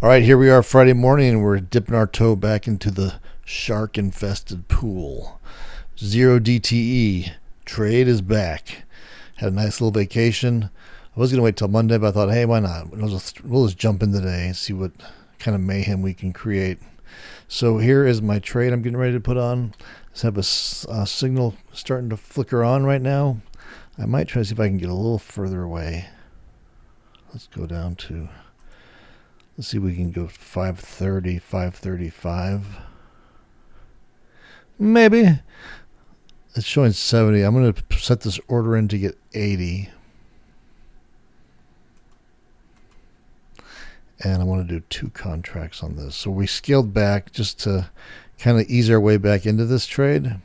All right, here we are Friday morning, and we're dipping our toe back into the shark-infested pool. Zero DTE. Trade is back. Had a nice little vacation. I was going to wait till Monday, but I thought, hey, why not? We'll just jump in today and see what kind of mayhem we can create. So here is my trade I'm getting ready to put on. Let's have a signal starting to flicker on right now. I might try to see if I can get a little further away. Let's go down to... Let's see if we can go 530, 535. Maybe. It's showing 70. I'm going to set this order in to get 80. And I want to do 2 contracts on this. So we scaled back just to kind of ease our way back into this trade.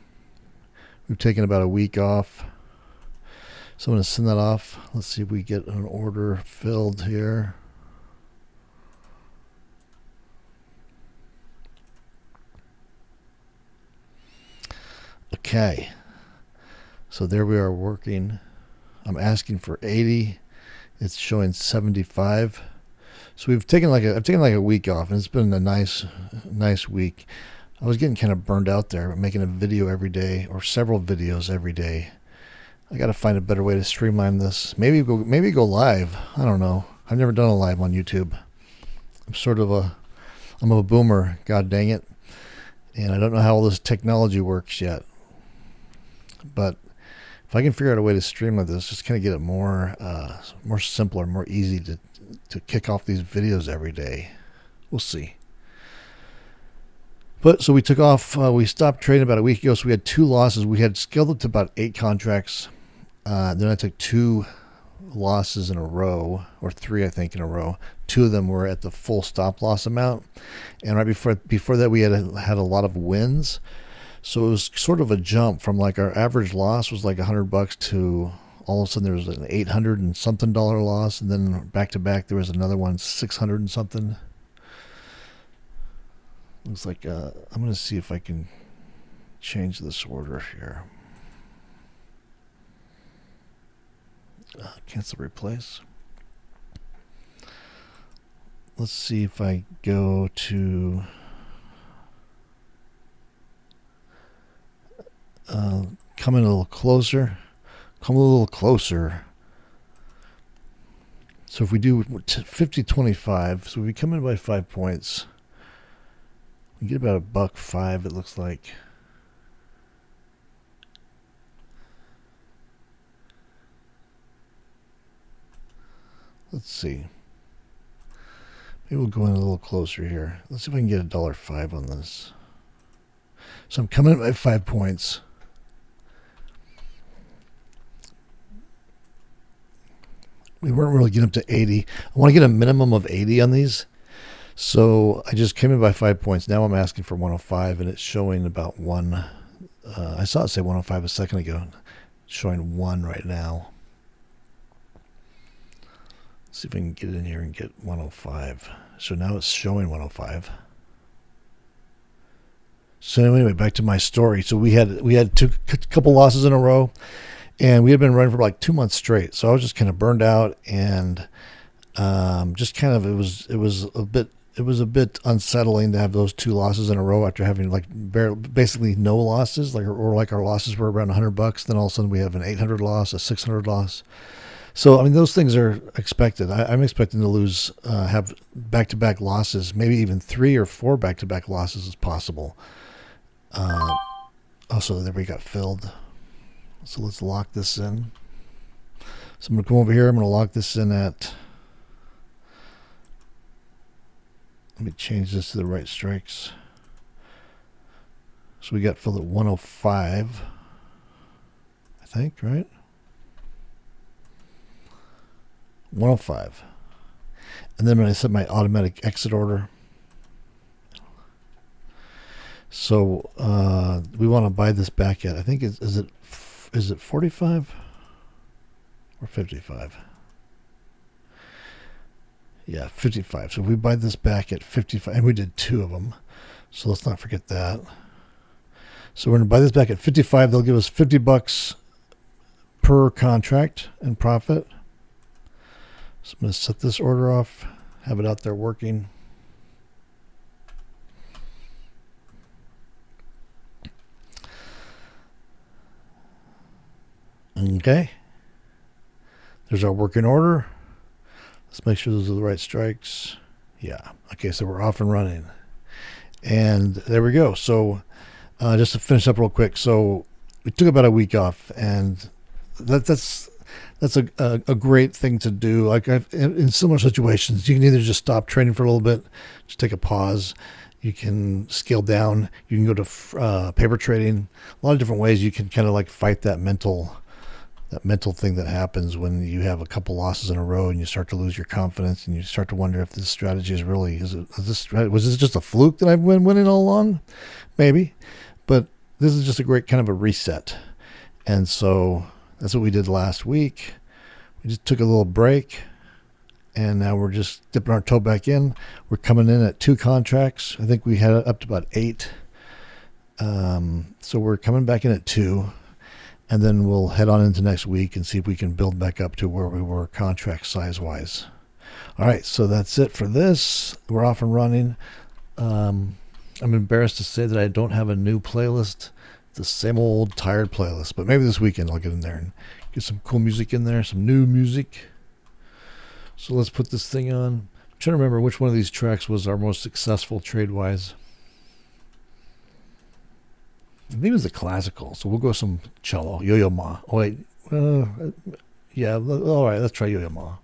We've taken about a week off. So I'm going to send that off. Let's see if we get an order filled here. Okay, so there we are working. I'm asking for 80. It's showing 75. So I've taken like a week off, and it's been a nice week. I was getting kind of burned out there, making a video every day or several videos every day. I got to find a better way to streamline this. Maybe go live. I don't know. I've never done a live on YouTube. I'm a boomer. God dang it, and I don't know how all this technology works yet. But if I can figure out a way to stream like this, just kind of get it more simpler, more easy to kick off these videos every day. We'll see. But so we took off. We stopped trading about a week ago, so we had 2 losses. We had scaled up to about 8 contracts. Then I took 2 losses in a row, or 3, I think, in a row. 2 of them were at the full stop loss amount, and right before that, we had a lot of wins. So it was sort of a jump from like our average loss was like $100 to all of a sudden there was an $800 and something loss, and then back to back there was another one $600 and something. Looks like I'm going to see if I can change this order here. Cancel replace. Let's see if I go to come in a little closer. Come a little closer. So if we do 50-25, so if we come in by 5 points, we get about $1.05. It looks like. Let's see. Maybe we'll go in a little closer here. Let's see if I can get $1.05 on this. So I'm coming in by 5 points. We weren't really getting up to 80. I want to get a minimum of 80 on these. So I just came in by 5 points. Now I'm asking for 105, and it's showing about 1. I saw it say 105 a second ago. It's showing 1 right now. Let's see if I can get in here and get 105. So now it's showing 105. So anyway, back to my story. So we had a couple losses in a row. And we had been running for like 2 months straight, so I was just kind of burned out, and just kind of it was a bit unsettling to have those 2 losses in a row after having like basically no losses, like our losses were around $100. Then all of a sudden we have an $800 loss, a $600 loss. So I mean those things are expected. I'm expecting to lose, have back-to-back losses, maybe even 3 or 4 back-to-back losses is possible. Also, there we got filled. So let's lock this in. So I'm going to come over here. I'm going to lock this in at... Let me change this to the right strikes. So we got filled at 105. I think, right? 105. And then I'm going to set my automatic exit order. So we want to buy this back at, I think, is it 45 or 55? Yeah, 55. So if we buy this back at 55, and we did 2 of them, so let's not forget that. So we're going to buy this back at 55. They'll give us $50 per contract in profit. So I'm going to set this order off, have it out there working. Okay. There's our working order. Let's make sure those are the right strikes. Yeah. Okay, so we're off and running. And there we go. So just to finish up real quick. So we took about a week off, and that's a great thing to do. Like in similar situations, you can either just stop training for a little bit, just take a pause. You can scale down. You can go to paper trading. A lot of different ways you can kind of like fight that mental thing that happens when you have a couple losses in a row and you start to lose your confidence and you start to wonder if this strategy is really was this just a fluke that I've been winning all along? Maybe, but this is just a great kind of a reset. And so that's what we did last week. We just took a little break, and now we're just dipping our toe back in. We're coming in at 2 contracts. I think we had it up to about 8. So we're coming back in at 2, and then we'll head on into next week and see if we can build back up to where we were contract size-wise. All right, so that's it for this. We're off and running. I'm embarrassed to say that I don't have a new playlist. It's the same old tired playlist, but maybe this weekend I'll get in there and get some cool music in there, some new music. So let's put this thing on. I'm trying to remember which one of these tracks was our most successful trade-wise. I think it was the classical, so we'll go some cello. Yo-Yo Ma. Oh, wait. Yeah, all right, let's try Yo-Yo Ma.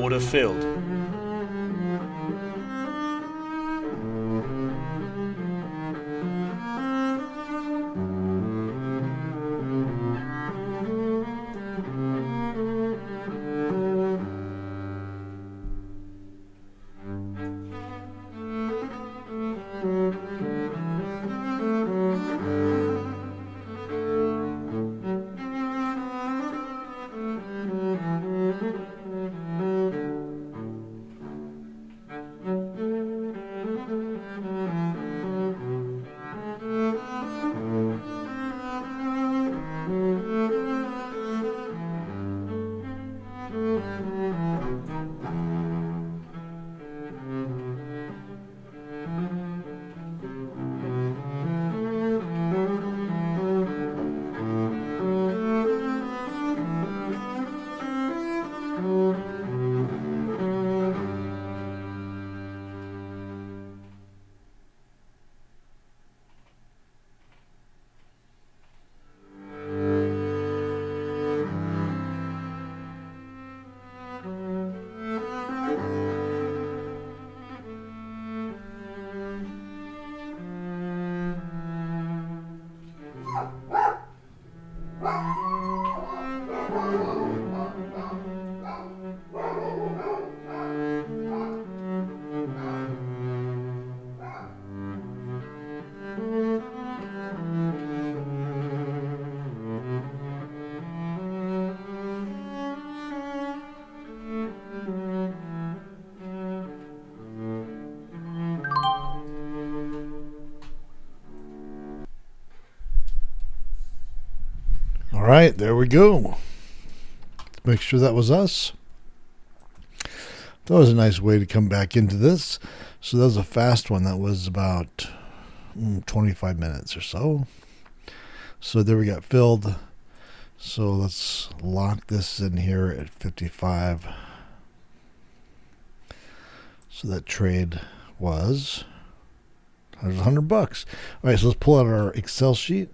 order filled. All right, there we go. Make sure that was us. That was a nice way to come back into this. So that was a fast one. That was about 25 minutes or so. So there we got filled. So let's lock this in here at 55. So that trade was $100. All right, so let's pull out our Excel sheet.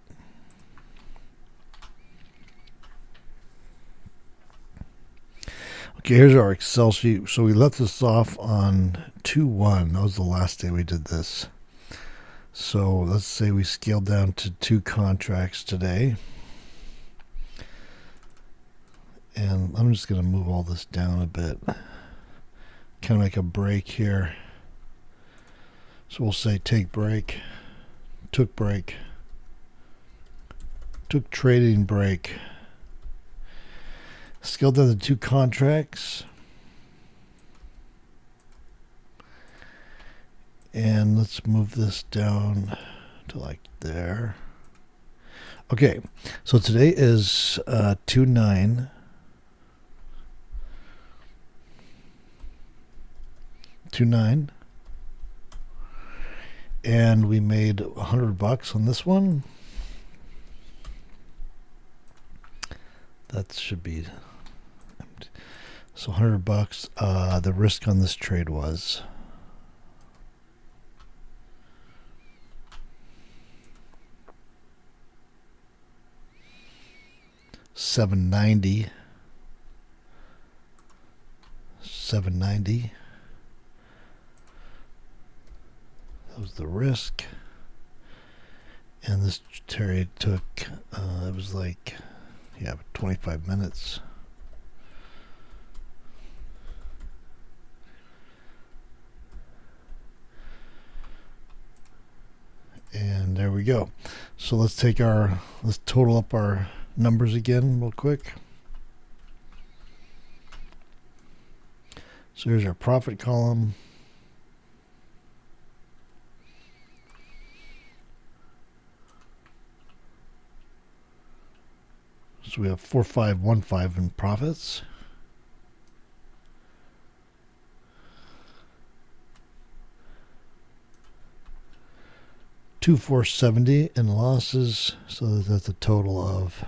Okay, here's our Excel sheet. So we left this off on 2/1. That was the last day we did this. So let's say we scaled down to 2 contracts today. And I'm just going to move all this down a bit. Kind of like a break here. So we'll say take break, took break, took trading break. Scaled down to 2 contracts. And let's move this down to like there. Okay, so today is 2/9. And we made $100 on this one. That should be so $100. The risk on this trade was $790. That was the risk. And this trade took it was like 25 minutes. And there we go. So let's total up our numbers again real quick. So here's our profit column. So we have 4515 in profits. $2,470 in losses, so that's a total of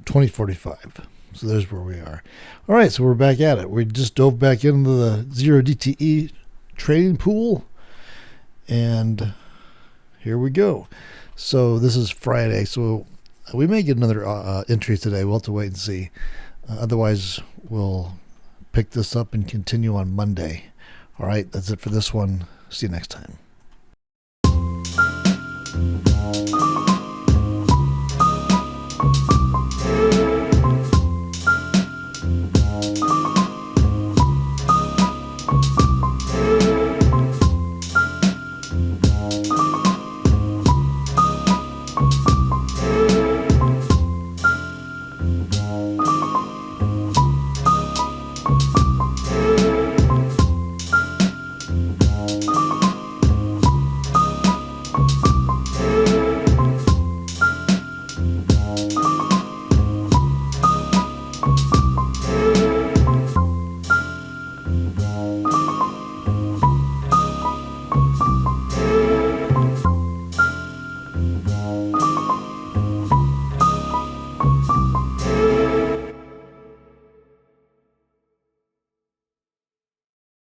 $20.45. So there's where we are. All right, so we're back at it. We just dove back into the 0DTE trading pool, and here we go. So this is Friday, so we may get another entry today. We'll have to wait and see. Otherwise, we'll pick this up and continue on Monday. All right, that's it for this one. See you next time.